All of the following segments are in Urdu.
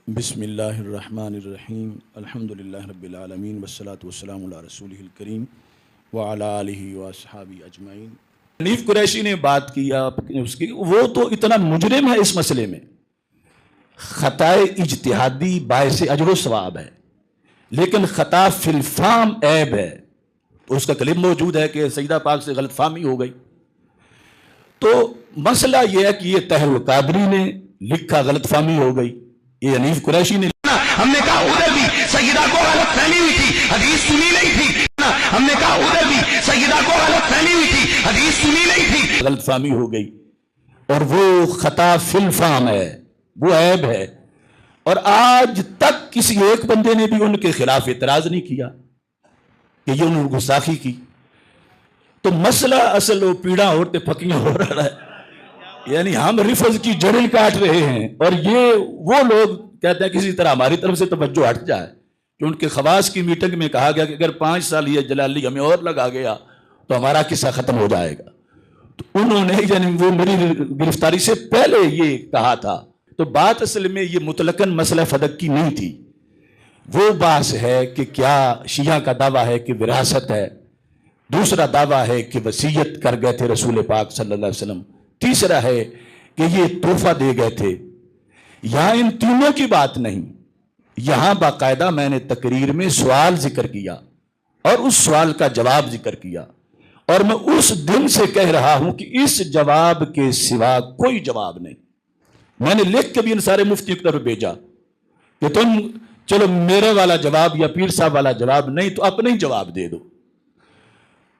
بسم اللہ الرحمن الرحیم الحمدللہ رب العالمین والصلاة والسلام علی رسولہ الکریم وعلی آلہ واصحابہ اجمعین۔ حنیف قریشی نے بات کی اس کی، وہ تو اتنا مجرم ہے اس مسئلے میں، خطائے اجتہادی باعث اجر و ثواب ہے، لیکن خطا فی الفام عیب ہے۔ تو اس کا کلم موجود ہے کہ سیدہ پاک سے غلط فہمی ہو گئی۔ تو مسئلہ یہ ہے کہ یہ طاہر القادری نے لکھا، غلط فہمی ہو گئی، یہ حنیف قریشی نے ہم نے کہا ادھر بھی سیدہ کو غلط فہمی ہوئی تھی، حدیث سنی نہیں تھی۔ ہم نے کہا ادھر بھی سیدہ کو غلط فہمی ہوئی تھی، حدیث سنی نہیں تھی۔ غلط فہمی ہو گئی، اور وہ خطا فی الفام ہے، وہ عیب ہے۔ اور آج تک کسی ایک بندے نے بھی ان کے خلاف اعتراض نہیں کیا کہ یہ انہوں نے گستاخی کی۔ تو مسئلہ اصل وہ پیڑا ہوتے پھکیاں ہو رہا ہے، یعنی ہم رفض کی جڑیں کاٹ رہے ہیں، اور یہ وہ لوگ کہتے ہیں کسی طرح ہماری طرف سے توجہ ہٹ جائے کہ ان کے خواص کی میٹنگ میں کہا گیا کہ اگر 5 سال یہ جلالی ہمیں اور لگا گیا تو ہمارا قصہ ختم ہو جائے گا۔ تو انہوں نے یعنی وہ میری گرفتاری سے پہلے یہ کہا تھا۔ تو بات اصل میں یہ مطلقاً مسئلہ فدق کی نہیں تھی، وہ بحث ہے کہ کیا شیعہ کا دعویٰ ہے کہ وراثت ہے، دوسرا دعویٰ ہے کہ وصیت کر گئے تھے رسول پاک صلی اللہ علیہ وسلم، تیسرا ہے کہ یہ تحفہ دے گئے تھے۔ یہاں ان تینوں کی بات نہیں، یہاں باقاعدہ میں نے تقریر میں سوال ذکر کیا اور اس سوال کا جواب ذکر کیا، اور میں اس دن سے کہہ رہا ہوں کہ اس جواب کے سوا کوئی جواب نہیں۔ میں نے لکھ کے بھی ان سارے مفتیوں کی طرف بھیجا کہ تم چلو میرے والا جواب یا پیر صاحب والا جواب نہیں تو اپنے ہی جواب دے دو۔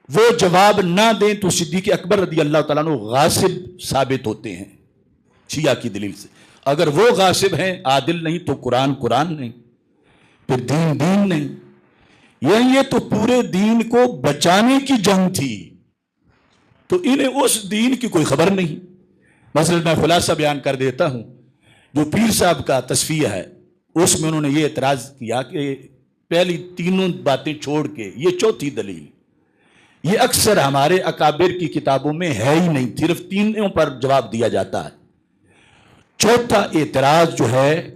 وہ جواب نہ دیں تو صدیق اکبر رضی اللہ تعالیٰ عنہ غاصب ثابت ہوتے ہیں شیعہ کی دلیل سے۔ اگر وہ غاصب ہیں، عادل نہیں، تو قرآن قرآن نہیں، پھر دین دین نہیں۔ یہ تو پورے دین کو بچانے کی جنگ تھی، تو انہیں اس دین کی کوئی خبر نہیں۔ مثلا میں خلاصہ بیان کر دیتا ہوں، جو پیر صاحب کا تصفیہ ہے اس میں انہوں نے یہ اعتراض کیا کہ پہلی تینوں باتیں چھوڑ کے یہ چوتھی دلیل، یہ اکثر ہمارے اکابر کی کتابوں میں ہے ہی نہیں، صرف تینوں پر جواب دیا جاتا ہے۔ چوتھا اعتراض جو ہے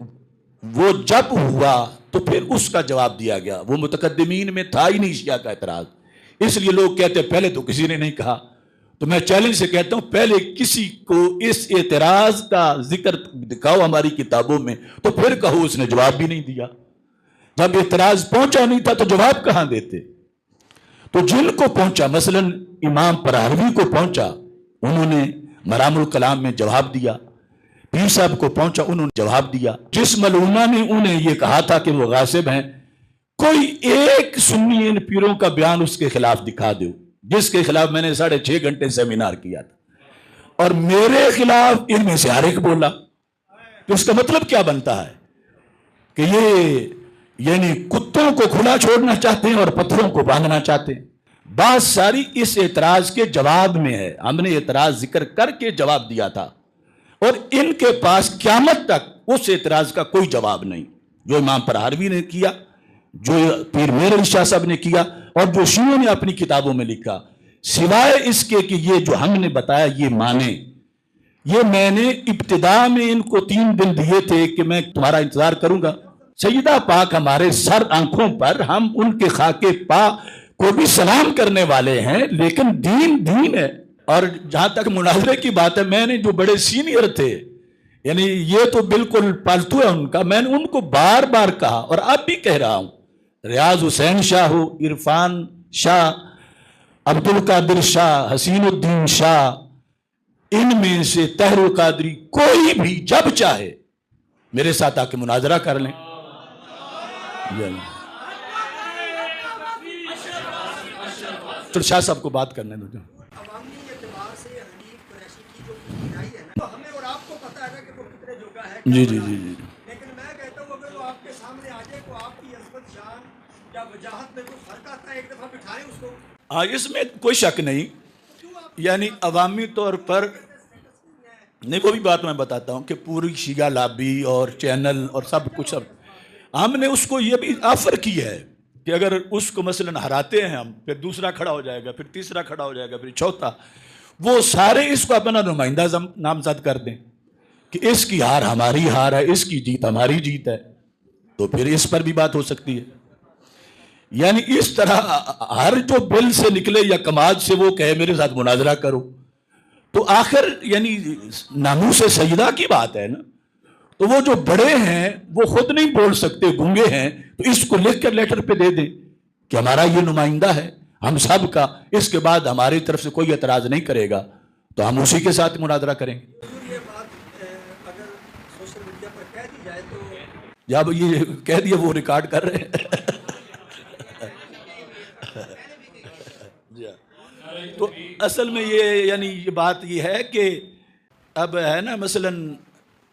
وہ جب ہوا تو پھر اس کا جواب دیا گیا، وہ متقدمین میں تھا ہی نہیں شیعہ کا اعتراض، اس لیے لوگ کہتے ہیں پہلے تو کسی نے نہیں کہا۔ تو میں چیلنج سے کہتا ہوں پہلے کسی کو اس اعتراض کا ذکر دکھاؤ ہماری کتابوں میں، تو پھر کہو اس نے جواب بھی نہیں دیا۔ جب اعتراض پہنچا نہیں تھا تو جواب کہاں دیتے؟ تو جن کو پہنچا، مثلا امام پراروی کو پہنچا، انہوں نے مرام الکلام میں جواب دیا، پیر صاحب کو پہنچا، انہوں نے جواب دیا۔ جس ملعونہ نے انہیں یہ کہا تھا کہ وہ غاصب ہیں، کوئی ایک سنی ان پیروں کا بیان اس کے خلاف دکھا دو جس کے خلاف میں نے 6.5 گھنٹے سیمینار کیا تھا، اور میرے خلاف ان میں سے ہر ایک بولا۔ تو اس کا مطلب کیا بنتا ہے کہ یہ یعنی کتوں کو کھلا چھوڑنا چاہتے ہیں اور پتھروں کو باندھنا چاہتے ہیں۔ بات ساری اس اعتراض کے جواب میں ہے، ہم نے اعتراض ذکر کر کے جواب دیا تھا، اور ان کے پاس قیامت تک اس اعتراض کا کوئی جواب نہیں، جو امام پرہاروی نے کیا، جو پیر میر علی شاہ صاحب نے کیا، اور جو شیعوں نے اپنی کتابوں میں لکھا، سوائے اس کے کہ یہ جو ہم نے بتایا یہ مانے۔ یہ میں نے ابتدا میں ان کو 3 دن دیے تھے کہ میں تمہارا انتظار کروں گا۔ سیدہ پاک ہمارے سر آنکھوں پر، ہم ان کے خاک پا کو بھی سلام کرنے والے ہیں، لیکن دین دین ہے۔ اور جہاں تک مناظرے کی بات ہے، میں نے جو بڑے سینئر تھے، یعنی یہ تو بالکل پالتو ہے ان کا، میں نے ان کو بار بار کہا اور اب بھی کہہ رہا ہوں، ریاض حسین شاہ ہو، عرفان شاہ، عبدالقادر شاہ، حسین الدین شاہ، ان میں سے طاہر القادری، کوئی بھی جب چاہے میرے ساتھ آ کے مناظرہ کر لیں۔ تو شاہ صاحب کو بات کرنے دو۔ عوامی اعتبار سے حنیف قریشی کی جو بنائی ہے نا، تو ہمیں اور آپ کو پتہ ہے نا کہ وہ کتنے جوگا ہے۔ جی جی جی جی، لیکن میں کہتا ہوں اگر وہ آپ کے سامنے آ جائے تو آپ کی عظمت شان یا وجاہت میں کوئی فرق آتا ہے، ایک دفعہ بٹھائیں اس کو۔ اس میں کوئی شک نہیں، یعنی عوامی طور پر نہیں، وہ بھی بات میں بتاتا ہوں کہ پوری شیعہ لابی اور چینل اور سب کچھ، ہم نے اس کو یہ بھی آفر کی ہے کہ اگر اس کو مثلا ہراتے ہیں ہم، پھر دوسرا کھڑا ہو جائے گا، پھر تیسرا کھڑا ہو جائے گا، پھر چوتھا، وہ سارے اس کو اپنا نمائندہ نامزد کر دیں کہ اس کی ہار ہماری ہار ہے، اس کی جیت ہماری جیت ہے، تو پھر اس پر بھی بات ہو سکتی ہے۔ یعنی اس طرح ہر جو بل سے نکلے یا کماج سے وہ کہے میرے ساتھ مناظرہ کرو، تو آخر یعنی ناموس سیدہ کی بات ہے نا، تو وہ جو بڑے ہیں وہ خود نہیں بول سکتے، گونگے ہیں، تو اس کو لکھ کر لیٹر پہ دے دیں کہ ہمارا یہ نمائندہ ہے ہم سب کا، اس کے بعد ہماری طرف سے کوئی اعتراض نہیں کرے گا تو ہم اسی کے ساتھ مناظرہ کریں گے۔ حضور یہ بات اگر سوشل میڈیا پر کہہ دی جائے تو جب یہ کہہ دیا وہ ریکارڈ کر رہے ہیں تو اصل میں یہ یعنی یہ بات یہ ہے کہ اب ہے نا مثلا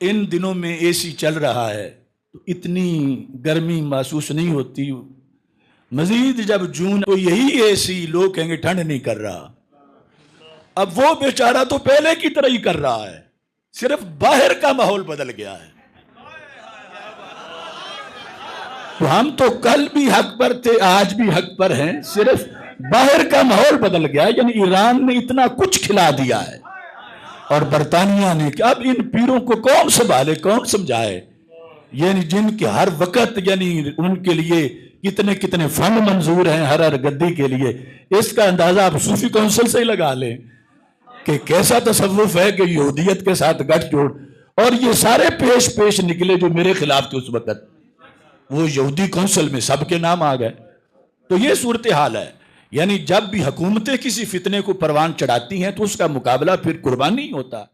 ان دنوں میں اے سی چل رہا ہے تو اتنی گرمی محسوس نہیں ہوتی، مزید جب جون تو یہی اے سی لوگ کہیں گے ٹھنڈ نہیں کر رہا، اب وہ بیچارہ تو پہلے کی طرح ہی کر رہا ہے، صرف باہر کا ماحول بدل گیا ہے۔ تو ہم تو کل بھی حق پر تھے، آج بھی حق پر ہیں، صرف باہر کا ماحول بدل گیا، یعنی ایران نے اتنا کچھ کھلا دیا ہے اور برطانیہ نے کہ اب ان پیروں کو کون سنبھالے، کون سمجھائے، یعنی جن کے ہر وقت یعنی ان کے لیے کتنے کتنے فنڈ منظور ہیں ہر گدی کے لیے، اس کا اندازہ آپ صوفی کونسل سے ہی لگا لیں کہ کیسا تصوف ہے کہ یہودیت کے ساتھ گٹھ جوڑ، اور یہ سارے پیش نکلے جو میرے خلاف تھے اس وقت، وہ یہودی کونسل میں سب کے نام آ گئے۔ تو یہ صورتحال ہے، یعنی جب بھی حکومتیں کسی فتنے کو پروان چڑھاتی ہیں تو اس کا مقابلہ پھر قربانی ہوتا